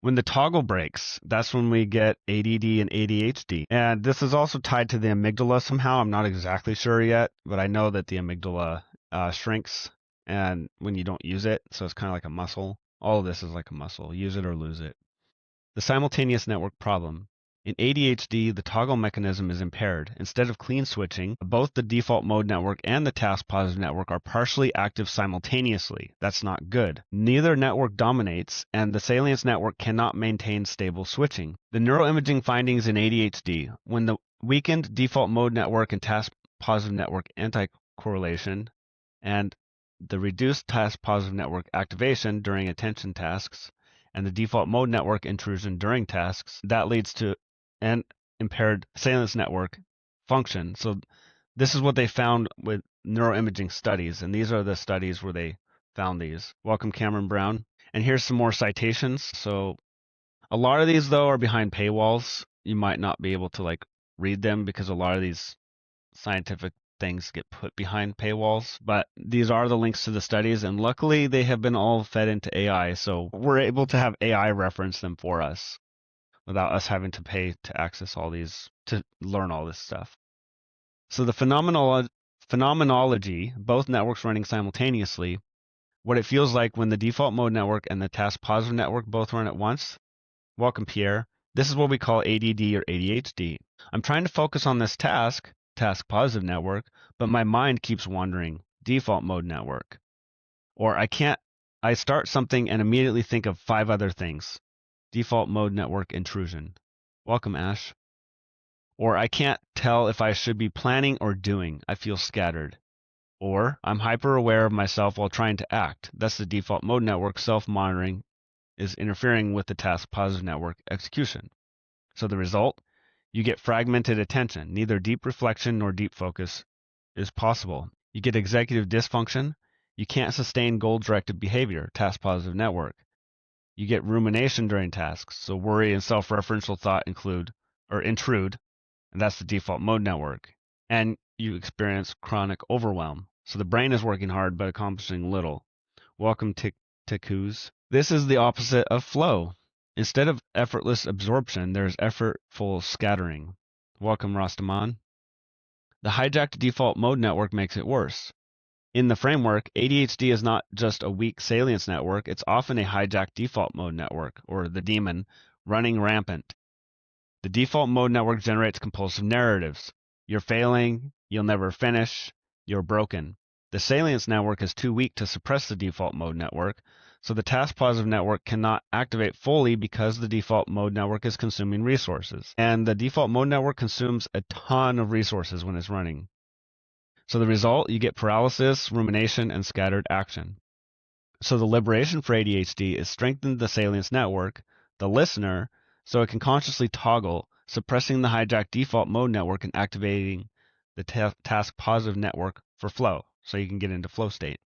When the toggle breaks, that's when we get ADD and ADHD. And this is also tied to the amygdala somehow. I'm not exactly sure yet, but I know that the amygdala shrinks and when you don't use it. So it's kind of like a muscle. All of this is like a muscle. Use it or lose it. The simultaneous network problem. In ADHD, the toggle mechanism is impaired. Instead of clean switching, both the default mode network and the task positive network are partially active simultaneously. That's not good. Neither network dominates, and the Salience network cannot maintain stable switching. The neuroimaging findings in ADHD, when the weakened default mode network and task positive network anti-correlation, and the reduced task positive network activation during attention tasks, and the default mode network intrusion during tasks, that leads to an impaired Salience network function. So this is what they found with neuroimaging studies, and these are the studies where they found these. Welcome, Cameron Brown. And here's some more citations. So a lot of these, though, are behind paywalls. You might not be able to like read them because a lot of these scientific things get put behind paywalls, but these are the links to the studies, and luckily they have been all fed into AI, so we're able to have AI reference them for us without us having to pay to access all these, to learn all this stuff. So the phenomenology, both networks running simultaneously, what it feels like when the default mode network and the task positive network both run at once. Welcome, Pierre. This is what we call ADD or ADHD. I'm trying to focus on this task positive network, but my mind keeps wandering, default mode network. Or I start something and immediately think of 5 other things, default mode network intrusion. Welcome, Ash. Or I can't tell if I should be planning or doing, I feel scattered. Or I'm hyper aware of myself while trying to act. That's the default mode network self-monitoring is interfering with the task positive network execution. So the result, you get fragmented attention. Neither deep reflection nor deep focus is possible. You get executive dysfunction. You can't sustain goal-directed behavior, task positive network. You get rumination during tasks. So worry and self-referential thought intrude, and that's the default mode network. And you experience chronic overwhelm. So the brain is working hard but accomplishing little. Welcome, Tikuz. This is the opposite of flow. Instead of effortless absorption, there's effortful scattering. Welcome, Rastaman. The hijacked default mode network makes it worse. In the framework, ADHD is not just a weak Salience network, it's often a hijacked default mode network, or the demon, running rampant. The default mode network generates compulsive narratives. You're failing, you'll never finish, you're broken. The Salience network is too weak to suppress the default mode network, so the task positive network cannot activate fully because the default mode network is consuming resources. And the default mode network consumes a ton of resources when it's running. So the result, you get paralysis, rumination, and scattered action. So the liberation for ADHD is strengthen the Salience network, the listener, so it can consciously toggle, suppressing the hijacked default mode network and activating the task positive network for flow, so you can get into flow state.